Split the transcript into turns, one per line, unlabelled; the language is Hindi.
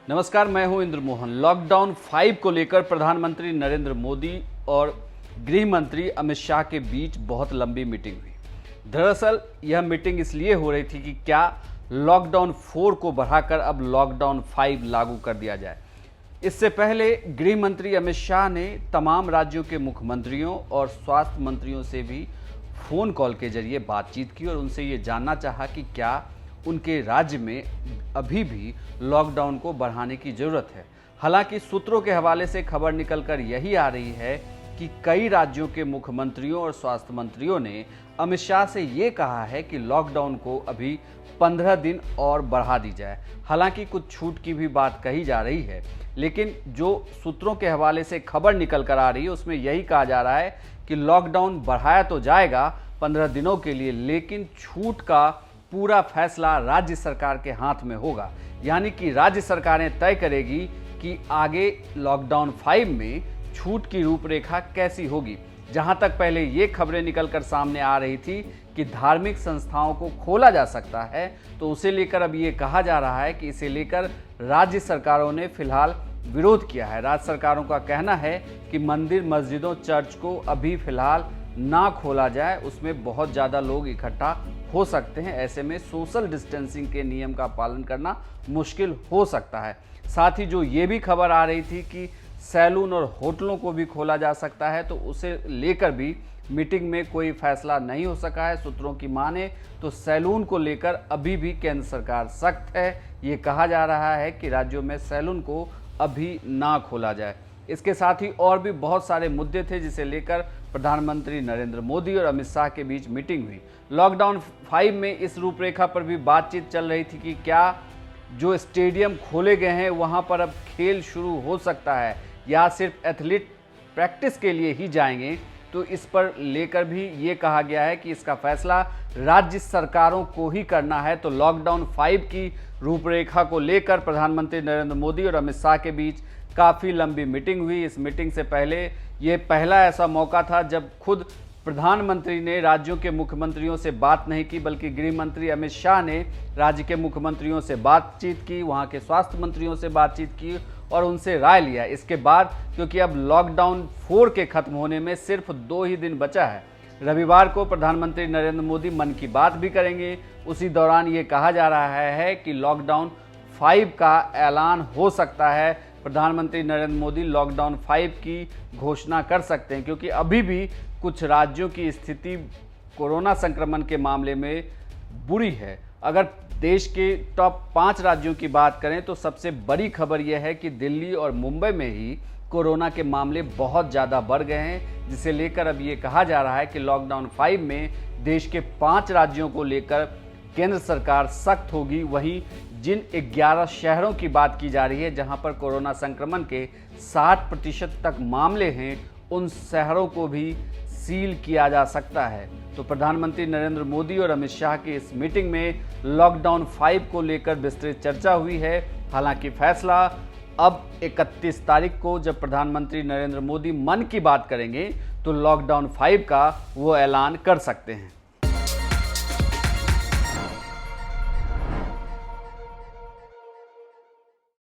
नमस्कार, मैं हूं इंद्र मोहन। लॉकडाउन 5 को लेकर प्रधानमंत्री नरेंद्र मोदी और गृह मंत्री अमित शाह के बीच बहुत लंबी मीटिंग हुई। दरअसल यह मीटिंग इसलिए हो रही थी कि क्या लॉकडाउन 4 को बढ़ाकर अब लॉकडाउन 5 लागू कर दिया जाए। इससे पहले गृह मंत्री अमित शाह ने तमाम राज्यों के मुख्यमंत्रियों और स्वास्थ्य मंत्रियों से भी फ़ोन कॉल के जरिए बातचीत की और उनसे ये जानना चाहा कि क्या उनके राज्य में अभी भी लॉकडाउन को बढ़ाने की ज़रूरत है। हालांकि सूत्रों के हवाले से खबर निकलकर यही आ रही है कि कई राज्यों के मुख्यमंत्रियों और स्वास्थ्य मंत्रियों ने अमित शाह से ये कहा है कि लॉकडाउन को अभी 15 दिन और बढ़ा दी जाए। हालांकि कुछ छूट की भी बात कही जा रही है, लेकिन जो सूत्रों के हवाले से खबर निकल कर आ रही है उसमें यही कहा जा रहा है कि लॉकडाउन बढ़ाया तो जाएगा 15 दिनों के लिए, लेकिन छूट का पूरा फैसला राज्य सरकार के हाथ में होगा। यानी कि राज्य सरकारें तय करेगी कि आगे लॉकडाउन 5 में छूट की रूपरेखा कैसी होगी। जहां तक पहले ये खबरें निकलकर सामने आ रही थी कि धार्मिक संस्थाओं को खोला जा सकता है, तो उसे लेकर अब ये कहा जा रहा है कि इसे लेकर राज्य सरकारों ने फिलहाल विरोध किया है। राज्य सरकारों का कहना है कि मंदिर, मस्जिदों, चर्च को अभी फिलहाल ना खोला जाए, उसमें बहुत ज़्यादा लोग इकट्ठा हो सकते हैं। ऐसे में सोशल डिस्टेंसिंग के नियम का पालन करना मुश्किल हो सकता है। साथ ही जो ये भी खबर आ रही थी कि सैलून और होटलों को भी खोला जा सकता है, तो उसे लेकर भी मीटिंग में कोई फैसला नहीं हो सका है। सूत्रों की माने तो सैलून को लेकर अभी भी केंद्र सरकार सख्त है। ये कहा जा रहा है कि राज्यों में सैलून को अभी ना खोला जाए। इसके साथ ही और भी बहुत सारे मुद्दे थे जिसे लेकर प्रधानमंत्री नरेंद्र मोदी और अमित शाह के बीच मीटिंग हुई। लॉकडाउन 5 में इस रूपरेखा पर भी बातचीत चल रही थी कि क्या जो स्टेडियम खोले गए हैं वहां पर अब खेल शुरू हो सकता है या सिर्फ एथलीट प्रैक्टिस के लिए ही जाएंगे। तो इस पर लेकर भी ये कहा गया है कि इसका फैसला राज्य सरकारों को ही करना है। तो लॉकडाउन 5 की रूपरेखा को लेकर प्रधानमंत्री नरेंद्र मोदी और अमित शाह के बीच काफ़ी लंबी मीटिंग हुई। इस मीटिंग से पहले ये पहला ऐसा मौका था जब खुद प्रधानमंत्री ने राज्यों के मुख्यमंत्रियों से बात नहीं की, बल्कि गृह मंत्री अमित शाह ने राज्य के मुख्यमंत्रियों से बातचीत की, वहाँ के स्वास्थ्य मंत्रियों से बातचीत की और उनसे राय लिया। इसके बाद क्योंकि अब लॉकडाउन 4 के खत्म होने में सिर्फ 2 ही दिन बचा है, रविवार को प्रधानमंत्री नरेंद्र मोदी मन की बात भी करेंगे। उसी दौरान ये कहा जा रहा है कि लॉकडाउन 5 का ऐलान हो सकता है। प्रधानमंत्री नरेंद्र मोदी लॉकडाउन 5 की घोषणा कर सकते हैं, क्योंकि अभी भी कुछ राज्यों की स्थिति कोरोना संक्रमण के मामले में बुरी है। अगर देश के टॉप 5 राज्यों की बात करें तो सबसे बड़ी खबर यह है कि दिल्ली और मुंबई में ही कोरोना के मामले बहुत ज़्यादा बढ़ गए हैं, जिसे लेकर अब ये कहा जा रहा है कि लॉकडाउन 5 में देश के 5 राज्यों को लेकर केंद्र सरकार सख्त होगी। वहीं जिन 11 शहरों की बात की जा रही है जहां पर कोरोना संक्रमण के 60% तक मामले हैं, उन शहरों को भी सील किया जा सकता है। तो प्रधानमंत्री नरेंद्र मोदी और अमित शाह की इस मीटिंग में लॉकडाउन 5 को लेकर विस्तृत चर्चा हुई है। हालांकि फैसला अब 31 तारीख को जब प्रधानमंत्री नरेंद्र मोदी मन की बात करेंगे तो लॉकडाउन 5 का वो ऐलान कर सकते हैं।